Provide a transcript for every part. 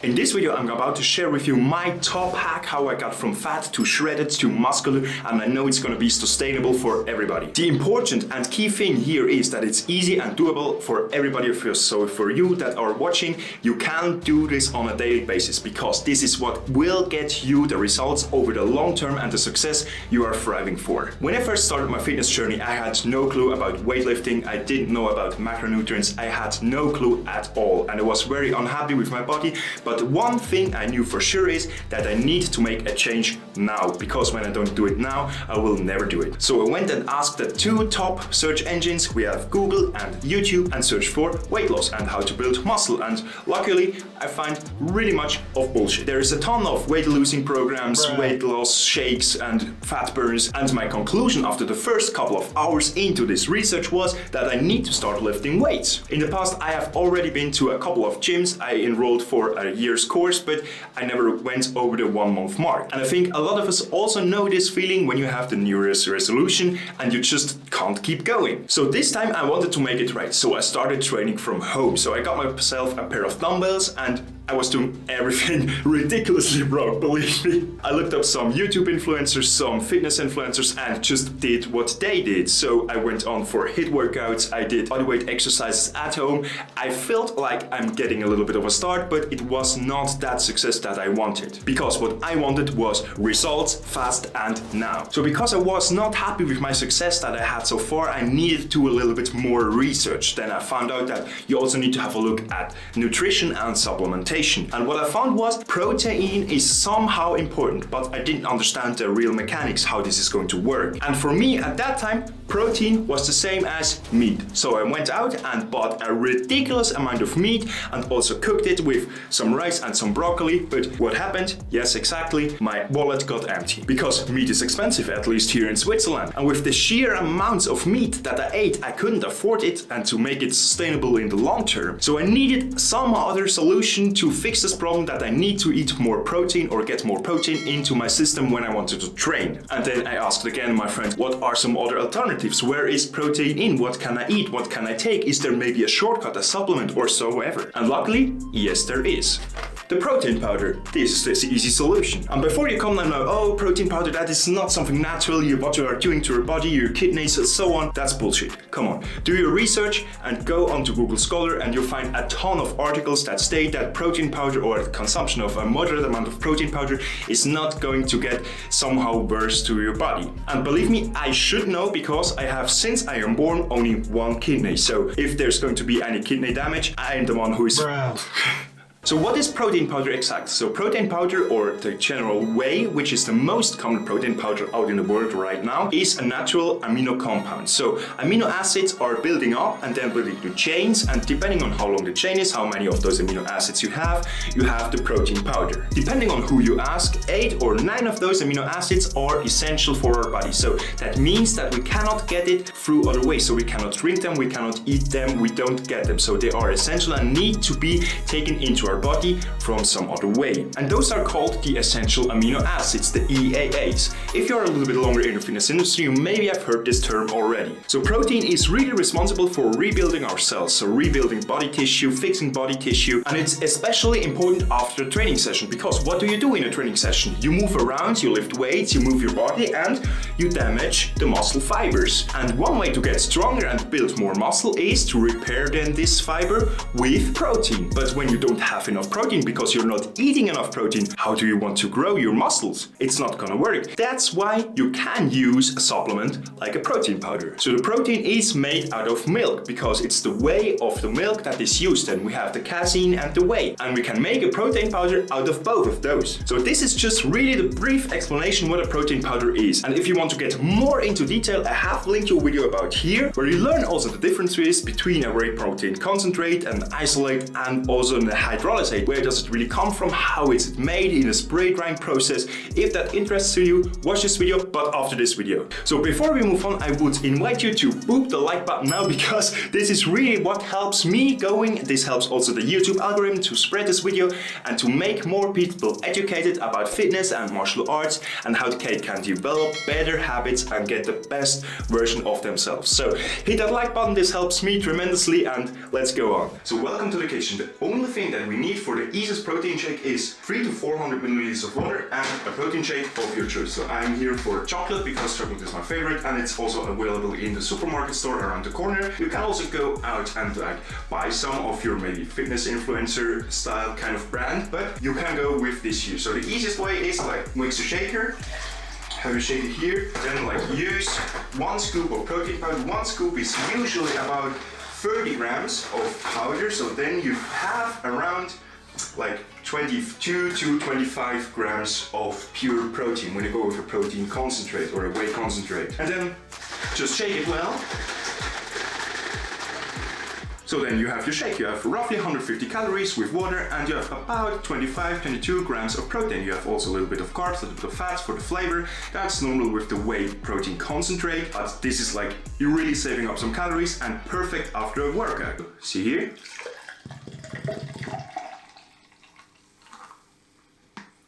In this video, I'm about to share with you my top hack, how I got from fat to shredded to muscular, and I know it's gonna be sustainable for everybody. The important and key thing here is that it's easy and doable for everybody of you. So for you that are watching, you can do this on a daily basis because this is what will get you the results over the long term and the success you are thriving for. When I first started my fitness journey, I had no clue about weightlifting. I didn't know about macronutrients. I had no clue at all, and I was very unhappy with my body. But one thing I knew for sure is that I need to make a change now, because when I don't do it now, I will never do it. So I went and asked the two top search engines. We have Google and YouTube, and searched for weight loss and how to build muscle. And luckily, I find really much of bullshit. There is a ton of weight losing programs, weight loss shakes and fat burns. And my conclusion after the first couple of hours into this research was that I need to start lifting weights. In the past, I have already been to a couple of gyms. I enrolled for a year's course, but I never went over the 1 month mark. And I think a lot of us also know this feeling when you have the New Year's resolution and you just can't keep going. So this time I wanted to make it right. So I started training from home. So I got myself a pair of dumbbells and I was doing everything ridiculously wrong, believe me. I looked up some YouTube influencers, some fitness influencers, and just did what they did. So I went on for HIIT workouts, I did bodyweight exercises at home. I felt like I'm getting a little bit of a start, but it was not that success that I wanted. Because what I wanted was results fast and now. So because I was not happy with my success that I had so far, I needed to do a little bit more research. Then I found out that you also need to have a look at nutrition and supplementation. And what I found was protein is somehow important, but I didn't understand the real mechanics, how this is going to work. And for me at that time, protein was the same as meat. So I went out and bought a ridiculous amount of meat and also cooked it with some rice and some broccoli. But what happened? Yes, exactly. My wallet got empty because meat is expensive, at least here in Switzerland. And with the sheer amounts of meat that I ate, I couldn't afford it and to make it sustainable in the long term. So I needed some other solution to fix this problem, that I need to eat more protein or get more protein into my system when I wanted to train. And then I asked again my friend, what are some other alternatives? Where is protein in? What can I eat? What can I take? Is there maybe a shortcut, a supplement or so ever? And luckily, yes, there is. The protein powder. This is the easy solution. And before you come and know, oh, protein powder, that is not something natural, what you are doing to your body, your kidneys, and so on, that's bullshit. Come on, do your research and go onto Google Scholar and you'll find a ton of articles that state that protein powder or consumption of a moderate amount of protein powder is not going to get somehow worse to your body. And believe me, I should know because I have, since I am born, only one kidney. So if there's going to be any kidney damage, I am the one who is... So what is protein powder exactly? So protein powder, or the general whey, which is the most common protein powder out in the world right now, is a natural amino compound. So amino acids are building up and then building to chains, and depending on how long the chain is, how many of those amino acids you have the protein powder. Depending on who you ask, 8 or 9 of those amino acids are essential for our body. So that means that we cannot get it through other ways. So we cannot drink them, we cannot eat them, we don't get them. So they are essential and need to be taken into our body from some other way. And those are called the essential amino acids, the EAAs. If you're a little bit longer in the fitness industry, you maybe have heard this term already. So protein is really responsible for rebuilding our cells, so rebuilding body tissue, fixing body tissue, and it's especially important after a training session, because what do you do in a training session? You move around, you lift weights, you move your body, and you damage the muscle fibers. And one way to get stronger and build more muscle is to repair then this fiber with protein. But when you don't have enough protein because you're not eating enough protein, how do you want to grow your muscles? It's not gonna work. That's why you can use a supplement like a protein powder. So the protein is made out of milk because it's the whey of the milk that is used, and we have the casein and the whey, and we can make a protein powder out of both of those. So this is just really the brief explanation what a protein powder is. And if you want to get more into detail, I have linked you a video about here where you learn also the differences between a whey protein concentrate and isolate, and also the hydrolysate. Where does it really come from? How is it made in a spray drying process? If that interests you, watch this video, but after this video. So before we move on, I would invite you to boop the like button now, because this is really what helps me going. This helps also the YouTube algorithm to spread this video and to make more people educated about fitness and martial arts and how they can develop better habits and get the best version of themselves. So hit that like button, this helps me tremendously, and let's go on. So welcome to the kitchen. The only thing that we need for the easiest protein shake is 300 to 400 milliliters of water and a protein shake of your choice. So I'm here for chocolate because chocolate is my favorite, and it's also available in the supermarket store around the corner. You can also go out and like buy some of your maybe fitness influencer style kind of brand, but you can go with this here. So the easiest way is like mix a shaker, have a shaker here, then like use 1 scoop of protein powder. 1 scoop is usually about 30 grams of powder, so then you have around like 22 to 25 grams of pure protein when you go with a protein concentrate or a whey concentrate. And then just shake it well. So then you have your shake. You have roughly 150 calories with water, and you have about 22 grams of protein. You have also a little bit of carbs, a little bit of fats for the flavor. That's normal with the whey protein concentrate, but this is like you're really saving up some calories and perfect after a workout. See here?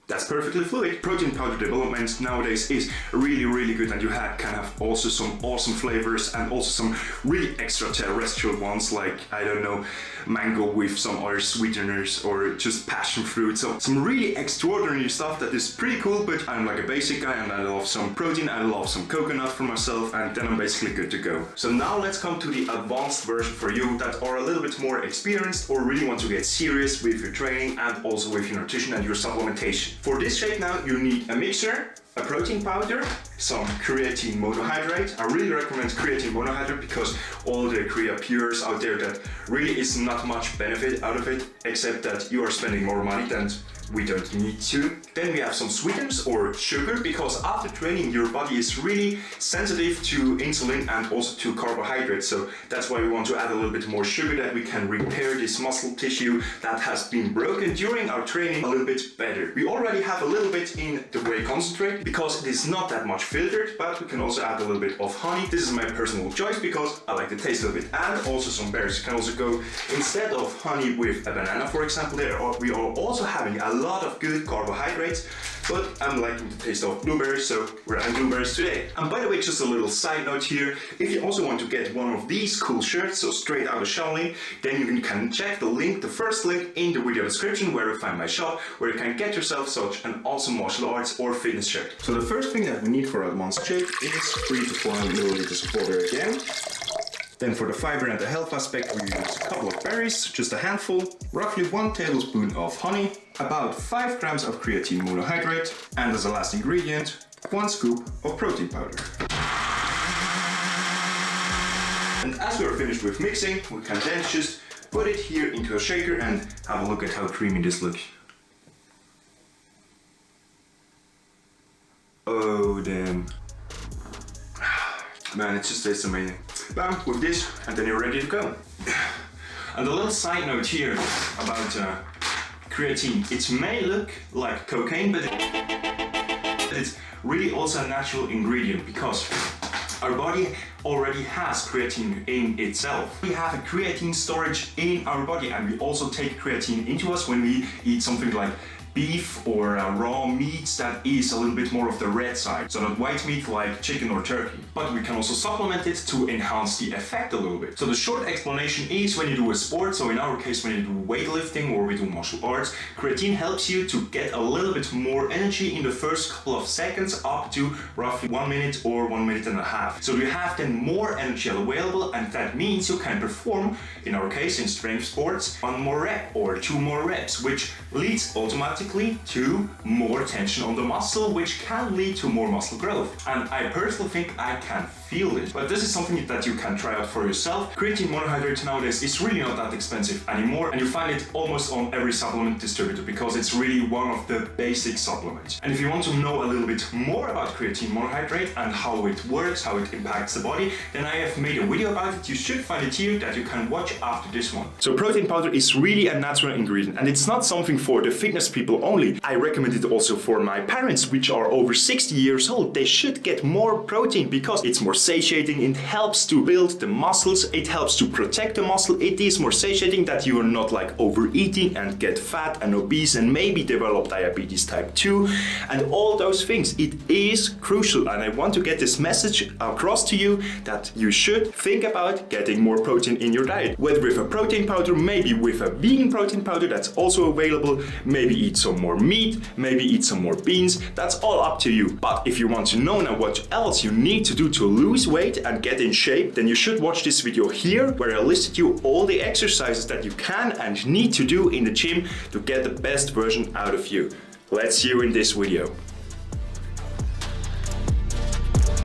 That's perfectly fluid. Protein powder development nowadays is really good, and you can have also some awesome flavors and also some really extraterrestrial ones, like, I don't know, mango with some other sweeteners or just passion fruit. So some really extraordinary stuff that is pretty cool, but I'm like a basic guy and I love some protein, I love some coconut for myself, and then I'm basically good to go. So now let's come to the advanced version for you that are a little bit more experienced or really want to get serious with your training and also with your nutrition and your supplementation. For this shake now, you need a mixer, a protein powder, some creatine monohydrate. I really recommend creatine monohydrate because all the Crea Pures out there, that really is not much benefit out of it, except that you are spending more money than we don't need to. Then we have some sweeteners or sugar, because after training your body is really sensitive to insulin and also to carbohydrates. So that's why we want to add a little bit more sugar, that we can repair this muscle tissue that has been broken during our training a little bit better. We already have a little bit in the whey concentrate because it is not that much filtered, but we can also add a little bit of honey. This is my personal choice because I like the taste of it, and also some berries. You can also go, instead of honey, with a banana, for example. We are also having a lot of good carbohydrates, but I'm liking the taste of blueberries, so we're adding blueberries today. And by the way, just a little side note here, if you also want to get one of these cool shirts, so straight out of Shaolin, then you can check the link, the first link in the video description, where you find my shop, where you can get yourself such an awesome martial arts or fitness shirt. So the first thing that we need for a advanced shake is 300 to 400 milliliters of water again. Then for the fiber and the health aspect, we use a couple of berries, just a handful, roughly 1 tablespoon of honey, about 5 grams of creatine monohydrate, and as a last ingredient, 1 scoop of protein powder. And as we are finished with mixing, we can then just put it here into a shaker and have a look at how creamy this looks. Oh damn. Man, it just tastes amazing. Bam, with this, and then you're ready to go. And a little side note here about creatine. It may look like cocaine, but it's really also a natural ingredient, because our body already has creatine in itself. We have a creatine storage in our body, and we also take creatine into us when we eat something like beef or raw meats that is a little bit more of the red side, so not white meat like chicken or turkey. But we can also supplement it to enhance the effect a little bit. So the short explanation is, when you do a sport, so in our case when you do weightlifting or we do martial arts, creatine helps you to get a little bit more energy in the first couple of seconds, up to roughly 1 minute or 1 minute and a half. So you have then more energy available, and that means you can perform, in our case in strength sports, 1 more rep or 2 more reps, which leads automatically to more tension on the muscle, which can lead to more muscle growth. And I personally think I can feel it, but this is something that you can try out for yourself. Creatine monohydrate nowadays is really not that expensive anymore, and you find it almost on every supplement distributor because it's really one of the basic supplements. And if you want to know a little bit more about creatine monohydrate and how it works, how it impacts the body, then I have made a video about it. You should find it here that you can watch after this one. So protein powder is really a natural ingredient, and it's not something for the fitness people only. I recommend it also for my parents, which are over 60 years old. They should get more protein because it's more satiating, it helps to build the muscles, it helps to protect the muscle, it is more satiating that you are not like overeating and get fat and obese and maybe develop diabetes type 2 and all those things. It is crucial, and I want to get this message across to you that you should think about getting more protein in your diet, whether with a protein powder, maybe with a vegan protein powder that's also available, maybe eat some more meat, maybe eat some more beans, that's all up to you. But if you want to know now what else you need to do to lose weight and get in shape, then you should watch this video here where I listed you all the exercises that you can and need to do in the gym to get the best version out of you. Let's see you in this video.